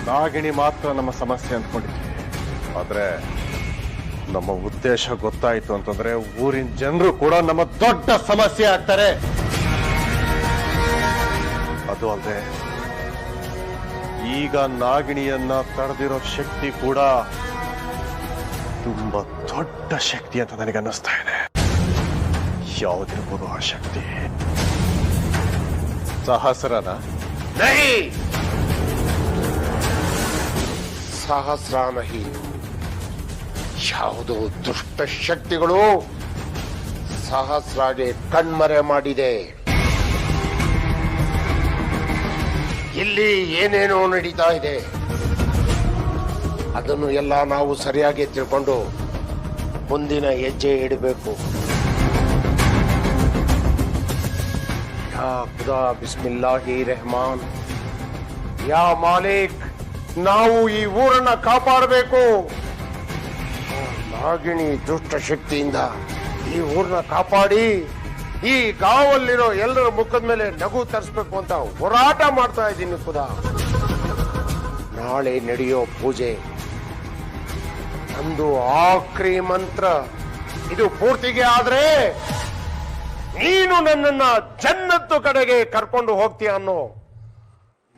ನಾಗಿಣಿ ಮಾತ್ರ ನಮ್ಮ ಸಮಸ್ಯೆ ಅಂದ್ಕೊಂಡಿದ್ವಿ. ಆದ್ರೆ ನಮ್ಮ ಉದ್ದೇಶ ಗೊತ್ತಾಯ್ತು ಅಂತಂದ್ರೆ ಊರಿನ ಜನರು ಕೂಡ ನಮ್ಮ ದೊಡ್ಡ ಸಮಸ್ಯೆ ಆಗ್ತಾರೆ. ಅದು ಅಲ್ಲದೆ ಈಗ ನಾಗಿಣಿಯನ್ನ ತಡೆದಿರೋ ಶಕ್ತಿ ಕೂಡ ತುಂಬಾ ದೊಡ್ಡ ಶಕ್ತಿ ಅಂತ ನನಗೆ ಅನ್ನಿಸ್ತಾ ಇದೆ. ಯಾವುದಿರ್ಬೋದು ಆ ಶಕ್ತಿ? ಸಹಸ್ರನ? ನಹಿ, ಸಹಸ್ರ ನಹಿ. ಯಾವುದೋ ದುಷ್ಟ ಶಕ್ತಿಗಳು ಸಹಸ್ರಾಗೆ ಕಣ್ಮರೆ ಮಾಡಿದೆ. ಇಲ್ಲಿ ಏನೇನೋ ನಡೀತಾ ಇದೆ, ಅದನ್ನು ಎಲ್ಲ ನಾವು ಸರಿಯಾಗಿ ತಿಳ್ಕೊಂಡು ಮುಂದಿನ ಹೆಜ್ಜೆ ಇಡಬೇಕು. ಯಾ ಖುದಾ, ಬಿಸ್ಮಿಲ್ಲಾಹಿ ರೆಹಮಾನ್. ಯಾ ಮಾಲಿಕ್, ನಾವು ಈ ಊರನ್ನ ಕಾಪಾಡಬೇಕು. ನಾಗಿಣಿ ದುಷ್ಟ ಶಕ್ತಿಯಿಂದ ಈ ಊರನ್ನ ಕಾಪಾಡಿ ಈ ಗಾವಲ್ಲಿರೋ ಎಲ್ಲರ ಮುಖದ ಮೇಲೆ ನಗು ತರಿಸ್ಬೇಕು ಅಂತ ಹೋರಾಟ ಮಾಡ್ತಾ ಇದ್ದೀನಿ ಖುದಾ. ನಾಳೆ ನಡೆಯೋ ಪೂಜೆ ನಂದು ಆಖರಿ ಮಂತ್ರ. ಇದು ಪೂರ್ತಿಗೆ ಆದ್ರೆ ನೀನು ನನ್ನನ್ನ ಜನ್ನತ್ತು ಕಡೆಗೆ ಕರ್ಕೊಂಡು ಹೋಗ್ತೀಯ ಅನ್ನೋ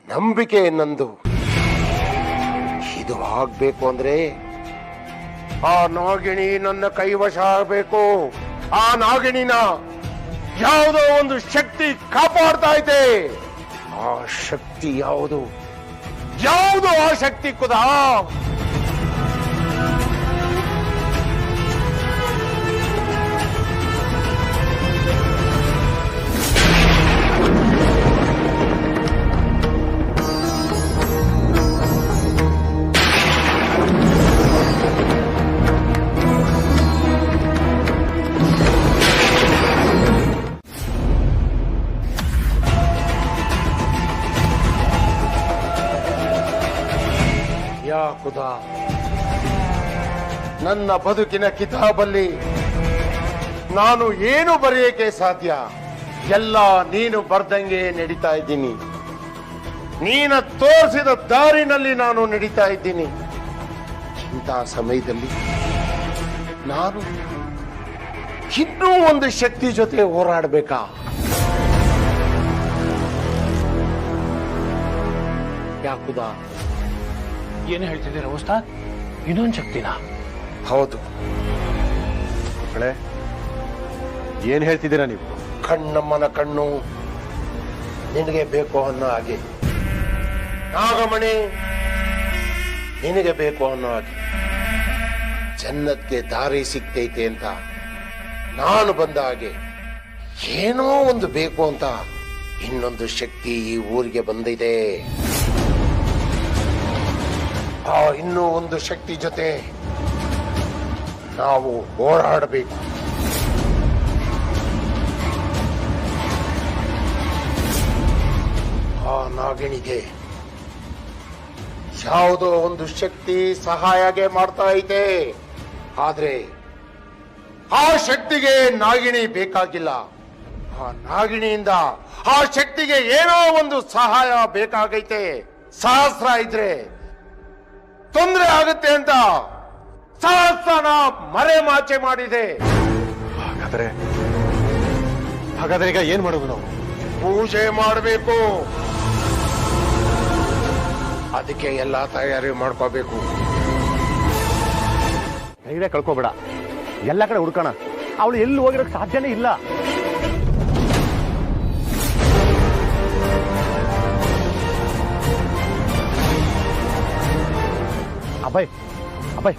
ನಂಬಿಕೆ ನಂದು. ಇದು ಆಗ್ಬೇಕು ಅಂದ್ರೆ ಆ ನಾಗಿಣಿ ನನ್ನ ಕೈವಶ ಆಗ್ಬೇಕು. ಆ ನಾಗಿಣಿನ ಯಾವುದೋ ಒಂದು ಶಕ್ತಿ ಕಾಪಾಡ್ತಾ ಇದೆ. ಆ ಶಕ್ತಿ ಯಾವುದು ಆ ಶಕ್ತಿ ಕುದಾ? ಖುದಾ, ನನ್ನ ಬದುಕಿನ ಕಿತಾಬಲ್ಲಿ ನಾನು ಏನು ಬರೆಯಕ್ಕೆ ಸಾಧ್ಯ? ಎಲ್ಲ ನೀನು ಬರ್ದಂಗೆ ನಡೀತಾ ಇದ್ದೀನಿ. ನೀನ ತೋರಿಸಿದ ದಾರಿನಲ್ಲಿ ನಾನು ನಡೀತಾ ಇದ್ದೀನಿ. ಇಂಥ ಸಮಯದಲ್ಲಿ ನಾನು ಇನ್ನೂ ಒಂದು ಶಕ್ತಿ ಜೊತೆ ಹೋರಾಡಬೇಕಾ? ಯಾಕುದಾ? ಏನು ಹೇಳ್ತಿದ್ದೀರಾ ಉಸ್ತಾದ್? ಇನ್ನೊಂದು ಶಕ್ತಿನಾ? ಹೌದು. ಏನ್ ಹೇಳ್ತಿದ್ದೀರಾ ನೀವು? ಕಣ್ಣಮ್ಮನ ಕಣ್ಣು ನಿನಗೆ ಬೇಕು ಅನ್ನೋ ಹಾಗೆ, ನಾಗಮಣಿ ನಿನಗೆ ಬೇಕು ಅನ್ನೋ ಹಾಗೆ, ಜನ್ನತ್ಗೆ ದಾರಿ ಸಿಗ್ತೈತೆ ಅಂತ ನಾನು ಬಂದ ಹಾಗೆ, ಏನೋ ಒಂದು ಬೇಕು ಅಂತ ಇನ್ನೊಂದು ಶಕ್ತಿ ಈ ಊರಿಗೆ ಬಂದಿದೆ. ಆ ಇನ್ನೂ ಒಂದು ಶಕ್ತಿ ಜೊತೆ ನಾವು ಹೋರಾಡಬೇಕು. ಆ ನಾಗಿಣಿಗೆ ಯಾವುದೋ ಒಂದು ಶಕ್ತಿ ಸಹಾಯಗೆ ಮಾಡ್ತಾ ಇದೆ. ಆದ್ರೆ ಆ ಶಕ್ತಿಗೆ ನಾಗಿಣಿ ಬೇಕಾಗಿಲ್ಲ. ಆ ನಾಗಿಣಿಯಿಂದ ಆ ಶಕ್ತಿಗೆ ಏನೋ ಒಂದು ಸಹಾಯ ಬೇಕಾಗೈತೆ. ಸಹಸ್ರ ಇದ್ರೆ ತೊಂದರೆ ಆಗುತ್ತೆ ಅಂತ ಸಹಸ್ರನ ಮರೆಮಾಚೆ ಮಾಡಿದೆ. ಹಾಗಾದ್ರೆ ಈಗ ಏನ್ ಮಾಡೋದು ನಾವು? ಪೂಜೆ ಮಾಡಬೇಕು. ಅದಕ್ಕೆ ಎಲ್ಲಾ ತಯಾರಿ ಮಾಡ್ಕೋಬೇಕು. ಧೈರ್ಯ ಕಳ್ಕೋಬೇಡ, ಎಲ್ಲ ಕಡೆ ಹುಡ್ಕೋಣ. ಅವಳು ಎಲ್ಲಿ ಹೋಗಿರೋಕ್ ಸಾಧ್ಯನೇ ಇಲ್ಲ. ಅಭಯ್ ಅಭಯ್,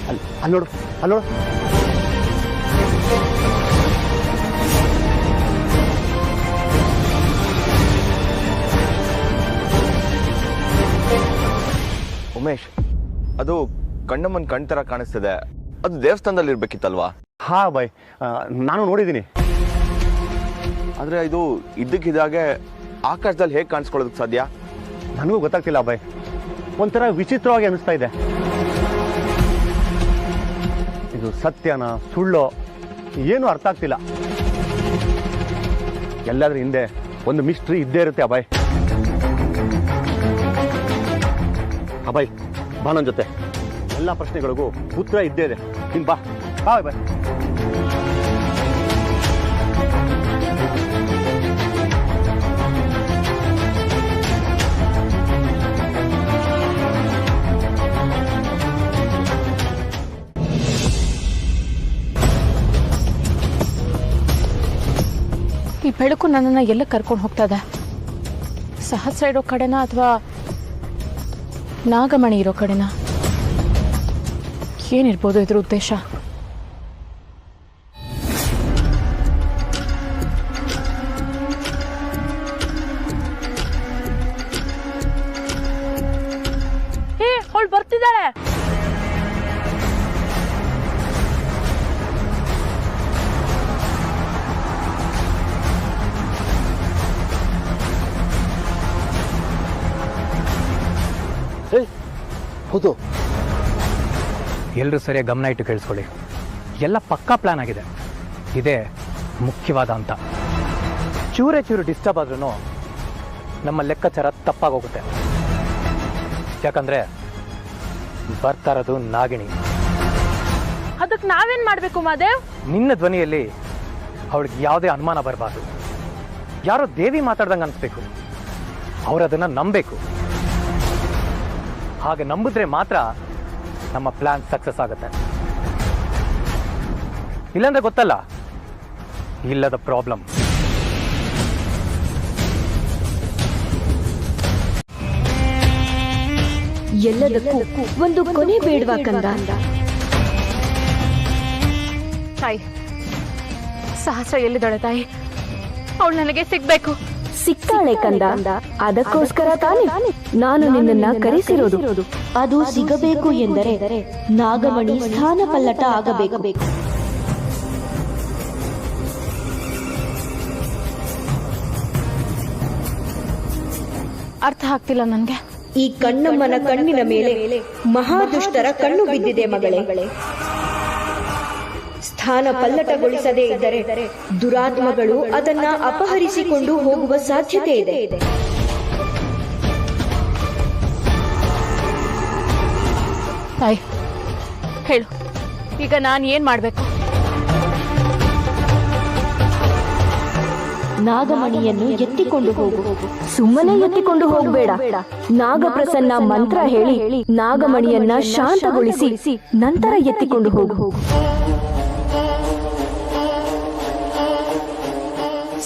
ಅಲ್ಲಿ ನೋಡು, ಅಲ್ಲಿ ನೋಡು. ಉಮೇಶ್, ಅದು ಕಣ್ಣಮ್ಮನ್ ಕಣ್ ತರ ಕಾಣಿಸ್ತಿದೆ. ಅದು ದೇವಸ್ಥಾನದಲ್ಲಿ ಇರ್ಬೇಕಿತ್ತಲ್ವಾ? ಹಾ ಅಭಯ್, ನಾನು ನೋಡಿದ್ದೀನಿ. ಆದ್ರೆ ಇದು ಇದ್ದಕ್ಕಿದ್ದಾಗೆ ಆಕಾಶದಲ್ಲಿ ಹೇಗೆ ಕಾಣಿಸ್ಕೊಳ್ಳೋದಕ್ಕೆ ಸಾಧ್ಯ? ನನಗೂ ಗೊತ್ತಾಗ್ತಿಲ್ಲ ಅಭಯ್. ಒಂಥರ ವಿಚಿತ್ರವಾಗಿ ಅನಿಸ್ತಾ ಇದೆ. ಇದು ಸತ್ಯನ ಸುಳ್ಳೋ ಏನು ಅರ್ಥ ಆಗ್ತಿಲ್ಲ. ಎಲ್ಲಾದ್ರೂ ಹಿಂದೆ ಒಂದು ಮಿಸ್ಟ್ರಿ ಇದ್ದೇ ಇರುತ್ತೆ ಅಭಯ್. ಅಭಯ್ ಬಾ ನನ್ನ ಜೊತೆ. ಎಲ್ಲ ಪ್ರಶ್ನೆಗಳಿಗೂ ಉತ್ತರ ಇದ್ದೇ ಇದೆ. ನೀನ್ ಬಾ ಬಾ ಅಭಯ್. ಈ ಬೆಳಕು ನನ್ನನ್ನು ಎಲ್ಲ ಕರ್ಕೊಂಡು ಹೋಗ್ತದೆ? ಸಹಸ್ರ ಇರೋ ಕಡೆನಾ ಅಥವಾ ನಾಗಮಣಿ ಇರೋ ಕಡೆನಾ? ಏನಿರ್ಬೋದು ಇದ್ರ ಉದ್ದೇಶ? ಅವಳು ಬರ್ತಿದ್ದಾಳೆ. ಹೌದು, ಎಲ್ಲರೂ ಸರಿಯಾಗಿ ಗಮನ ಇಟ್ಟು ಕೇಳಿಸ್ಕೊಳ್ಳಿ. ಎಲ್ಲ ಪಕ್ಕಾ ಪ್ಲಾನ್ ಆಗಿದೆ. ಇದೇ ಮುಖ್ಯವಾದ ಅಂತ. ಚೂರೇ ಚೂರು ಡಿಸ್ಟರ್ಬ್ ಆದ್ರೂ ನಮ್ಮ ಲೆಕ್ಕಾಚಾರ ತಪ್ಪಾಗೋಗುತ್ತೆ. ಯಾಕಂದ್ರೆ ಬರ್ತಾ ಇರೋದು ನಾಗಿಣಿ. ಅದಕ್ಕೆ ನಾವೇನ್ ಮಾಡ್ಬೇಕು ಮಾದೇವ್? ನಿನ್ನ ಧ್ವನಿಯಲ್ಲಿ ಅವಳಿಗೆ ಯಾವುದೇ ಅನುಮಾನ ಬರಬಾರ್ದು. ಯಾರೋ ದೇವಿ ಮಾತಾಡ್ದಂಗೆ ಅನಿಸ್ಬೇಕು. ಅವರದನ್ನು ನಂಬಬೇಕು. ಹಾಗೆ ನಂಬಿದ್ರೆ ಮಾತ್ರ ನಮ್ಮ ಪ್ಲಾನ್ ಸಕ್ಸಸ್ ಆಗುತ್ತೆ. ಇಲ್ಲಾಂದ್ರೆ ಗೊತ್ತಲ್ಲ, ಇಲ್ಲದ ಪ್ರಾಬ್ಲಮ್. ಎಲ್ಲದಕ್ಕೂ ಒಂದು ಕೊನೆ ಬೇಡವಾ ಕಂದ? ತಾಯಿ, ಸಹಸ್ರ ಎಲ್ಲಿದ್ದಾಳೆ ತಾಯಿ? ಅವಳು ನನಗೆ ಸಿಗ್ಬೇಕು. ಸಿಗ್ತಾಳೆ ಕಂದ. ಅದಕ್ಕೋಸ್ಕರ ತಾನೇ ನಾನು ನಿನ್ನನ್ನ ಕರೆಸಿರೋದು. ಅದು ಸಿಗಬೇಕು ಎಂದರೆ ನಾಗಮಣಿ ಸ್ಥಾನ ಪಲ್ಲಟ ಆಗಬೇಕು. ಅರ್ಥ ಆಗ್ತಿಲ್ಲ ನನ್ಗೆ. ಈ ಕಣ್ಣಮ್ಮನ ಕಣ್ಣಿನ ಮೇಲೆ ಮಹಾದುಷ್ಟರ ಕಣ್ಣು ಬಿದ್ದಿದೆ ಮಗಳೇ. ಸ್ಥಾನ ಪಲ್ಲಟಗೊಳಿಸದೇ ಇದ್ದರೆ ದುರಾತ್ಮಗಳು ಅದನ್ನ ಅಪಹರಿಸಿಕೊಂಡು ಹೋಗುವ ಸಾಧ್ಯತೆ ಇದೆ. ತಾಯಿ ಹೇಳು, ಈಗ ನಾನು ಏನ್ ಮಾಡ್ಬೇಕು? ನಾಗಮಣಿಯನ್ನು ಎತ್ತಿಕೊಂಡು ಹೋಗು. ಸುಮ್ಮನೆ ಎತ್ತಿಕೊಂಡು ಹೋಗಬೇಡ. ನಾಗಪ್ರಸನ್ನ ಮಂತ್ರ ಹೇಳಿ ನಾಗಮಣಿಯನ್ನ ಶಾಂತಗೊಳಿಸಿ ನಂತರ ಎತ್ತಿಕೊಂಡು ಹೋಗು.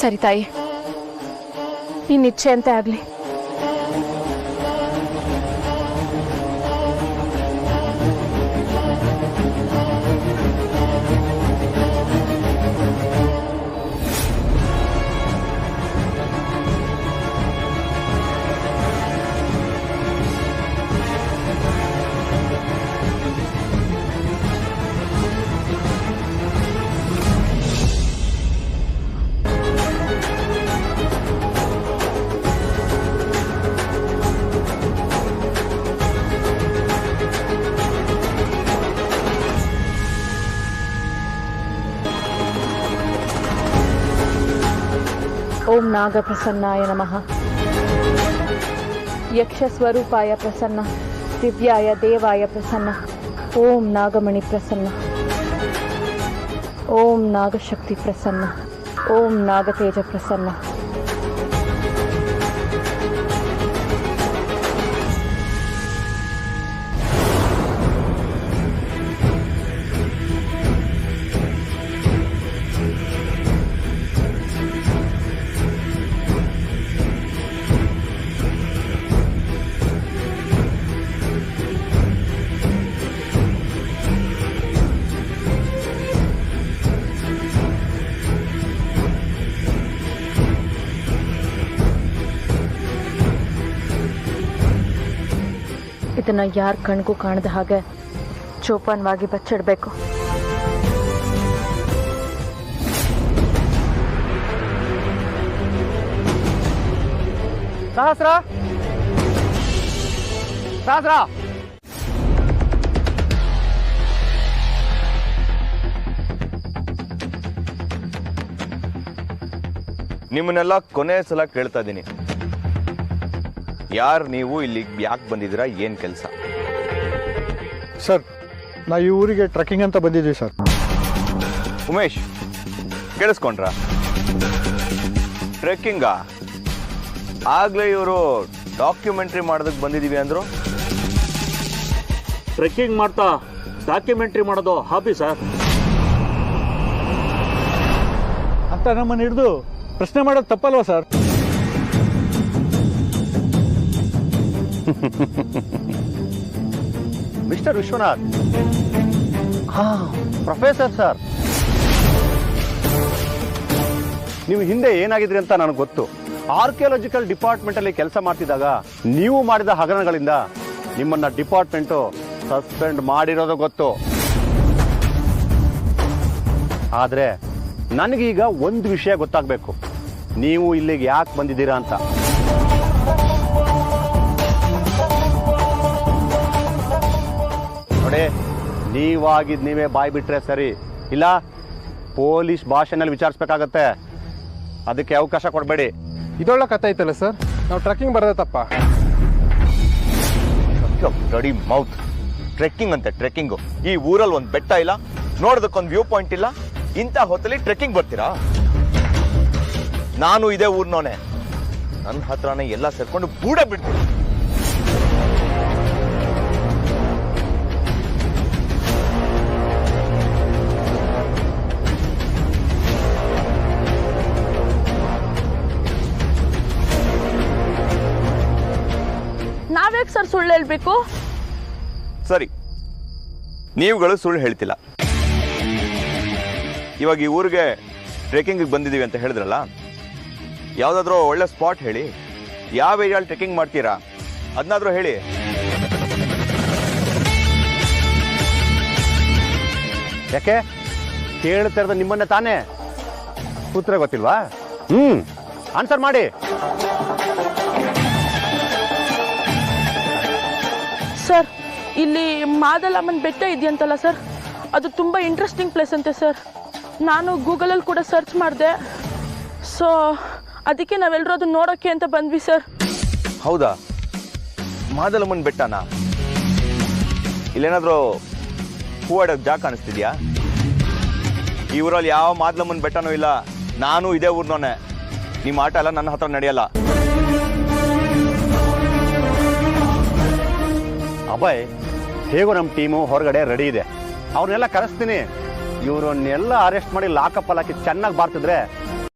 ಸರಿ ತಾಯಿ, ನಿನ್ನ ಇಚ್ಛೆ ಅಂತ ಆಗ್ಲಿ. ಓಂ ನಾಗಪ್ರಸನ್ನಾಯ ನಮಃ. ಯಕ್ಷಸ್ವರೂಪಾಯ ಪ್ರಸನ್ನ, ದಿವ್ಯಾಯ ದೇವಾಯ ಪ್ರಸನ್ನ. ಓಂ ನಾಗಮಣಿ ಪ್ರಸನ್ನ. ಓಂ ನಾಗಶಕ್ತಿ ಪ್ರಸನ್ನ. ಓಂ ನಾಗತೇಜ ಪ್ರಸನ್ನ. ಇದನ್ನ ಯಾರ ಕಣ್ಗೂ ಕಾಣದ ಹಾಗೆ ಜೋಪಾನವಾಗಿ ಬಚ್ಚಿಡ್ಬೇಕು. ಸಹಸ್ರ, ಸಹಸ್ರ, ನಿಮ್ಮನ್ನೆಲ್ಲ ಕೊನೆ ಸಲ ಕೇಳ್ತಾ ಇದ್ದೀನಿ, ಯಾರು ನೀವು, ಇಲ್ಲಿ ಯಾಕೆ ಬಂದಿದ್ದೀರಾ, ಏನ್ ಕೆಲಸ? ಸರ್, ನಾವು ಈ ಊರಿಗೆ ಟ್ರೆಕ್ಕಿಂಗ್ ಅಂತ ಬಂದಿದ್ವಿ ಸರ್. ಉಮೇಶ್, ಕೇಳಿಸ್ಕೊಂಡ್ರ? ಟ್ರೆಕ್ಕಿಂಗಾ? ಆಗ್ಲೇ ಇವರು ಡಾಕ್ಯುಮೆಂಟ್ರಿ ಮಾಡೋದಕ್ಕೆ ಬಂದಿದೀವಿ ಅಂದ್ರು. ಟ್ರೆಕ್ಕಿಂಗ್ ಮಾಡ್ತಾ ಡಾಕ್ಯುಮೆಂಟ್ರಿ ಮಾಡೋದು ಹಾಬಿ ಸರ್ ಅಂತ ನಮ್ಮನ್ನು ಹಿಡಿದು ಪ್ರಶ್ನೆ ಮಾಡೋದು ತಪ್ಪಲ್ವಾ sir? Mister Vishwanath, professor sir, ನೀವು ಹಿಂದೆ ಏನಾಗಿದ್ರಿ ಅಂತ ನನಗೆ ಗೊತ್ತು. ಆರ್ಕಿಯಾಲಜಿಕಲ್ ಡಿಪಾರ್ಟ್ಮೆಂಟ್ ಅಲ್ಲಿ ಕೆಲಸ ಮಾಡ್ತಿದ್ದಾಗ ನೀವು ಮಾಡಿದ ಹಗರಣಗಳಿಂದ ನಿಮ್ಮನ್ನ ಡಿಪಾರ್ಟ್ಮೆಂಟು ಸಸ್ಪೆಂಡ್ ಮಾಡಿರೋದು ಗೊತ್ತು. ಆದ್ರೆ ನನಗೀಗ ಒಂದು ವಿಷಯ ಗೊತ್ತಾಗಬೇಕು, ನೀವು ಇಲ್ಲಿಗೆ ಯಾಕೆ ಬಂದಿದ್ದೀರಾ ಅಂತ. ನೋಡಿ, ನೀವಾಗಿದ್ ನೀವೇ ಬಾಯ್ ಬಿಟ್ರೆ ಸರಿ, ಇಲ್ಲ ಪೊಲೀಸ್ ಭಾಷೆನಲ್ಲಿ ವಿಚಾರಿಸ್ಬೇಕಾಗತ್ತೆ. ಅದಕ್ಕೆ ಅವಕಾಶ ಕೊಡಬೇಡಿ. ಇದೊಳ್ಳೆ ಕಥೆ ಐತಲ್ಲ ಸರ್, ನಾವು ಟ್ರೆಕ್ಕಿಂಗ್ ಬರೋದೇ ತಪ್ಪ? Ready mouth. ಟ್ರೆಕ್ಕಿಂಗ್ ಅಂತೆ ಟ್ರೆಕ್ಕಿಂಗು. ಈ ಊರಲ್ಲಿ ಒಂದು ಬೆಟ್ಟ ಇಲ್ಲ, ನೋಡೋದಕ್ಕೊಂದು ವ್ಯೂ ಪಾಯಿಂಟ್ ಇಲ್ಲ, ಇಂಥ ಹೊತ್ತಲ್ಲಿ ಟ್ರೆಕ್ಕಿಂಗ್ ಬರ್ತೀರಾ? ನಾನು ಇದೇ ಊರ್ನವನೇ. ನನ್ನ ಹತ್ರನೇ ಎಲ್ಲ ಸೇರ್ಕೊಂಡು ಬೂಡ ಬಿಡ್ತೀನಿ. ನಾವ್ಯಾಕೆ ಸರ್ ಸುಳ್ಳು ಹೇಳ್ಬೇಕು? ಸರಿ, ನೀವುಗಳು ಸುಳ್ಳು ಹೇಳ್ತಿಲ್ಲ. ಇವಾಗ ಈ ಊರಿಗೆ ಟ್ರೆಕ್ಕಿಂಗ್ ಬಂದಿದ್ದೀವಿ ಅಂತ ಹೇಳಿದ್ರಲ್ಲ, ಯಾವುದಾದ್ರೂ ಒಳ್ಳೆ ಸ್ಪಾಟ್ ಹೇಳಿ. ಯಾವ ಏರಿಯಾಲಿ ಟ್ರೆಕ್ಕಿಂಗ್ ಮಾಡ್ತೀರಾ ಅದನ್ನಾದ್ರೂ ಹೇಳಿ. ಯಾಕೆ ಕೇಳ್ತಾ ಇರೋದು ನಿಮ್ಮನ್ನೇ ತಾನೇ? ಉತ್ತರ ಗೊತ್ತಿಲ್ವಾ? ಆನ್ಸರ್ ಮಾಡಿ. ಸರ್, ಇಲ್ಲಿ ಮಾದಲಮ್ಮನ ಬೆಟ್ಟ ಇದೆಯಂತಲ್ಲ ಸರ್, ಅದು ತುಂಬ ಇಂಟ್ರೆಸ್ಟಿಂಗ್ ಪ್ಲೇಸ್ ಅಂತೆ ಸರ್. ನಾನು ಗೂಗಲಲ್ಲಿ ಕೂಡ ಸರ್ಚ್ ಮಾಡಿದೆ. ಸೊ ಅದಕ್ಕೆ ನಾವೆಲ್ಲರೂ ಅದನ್ನ ನೋಡೋಕ್ಕೆ ಅಂತ ಬಂದ್ವಿ ಸರ್. ಹೌದಾ? ಮಾದಲಮ್ಮನ ಬೆಟ್ಟನ? ಇಲ್ಲೇನಾದ್ರೂ ಹೂವಾಡೋಕೆ ಜಾಗ ಕಾಣಿಸ್ತಿದ್ಯಾ? ಈ ಊರಲ್ಲಿ ಯಾವ ಮಾದಲಮ್ಮನ ಬೆಟ್ಟನೂ ಇಲ್ಲ. ನಾನು ಇದೇ ಊರ್ನೋನೆ. ನಿಮ್ಮ ಆಟ ಎಲ್ಲ ನನ್ನ ಹತ್ರ ನಡೆಯಲ್ಲ. ಅಭಯ್, ಹೇಗೂ ನಮ್ಮ ಟೀಮು ಹೊರಗಡೆ ರೆಡಿ ಇದೆ. ಅವ್ರನ್ನೆಲ್ಲ ಕರೆಸ್ತೀನಿ. ಇವರನ್ನೆಲ್ಲ ಅರೆಸ್ಟ್ ಮಾಡಿ ಲಾಕಪ್ ಹಾಕಿ ಚೆನ್ನಾಗಿ ಬಾರ್ತಿದ್ರೆ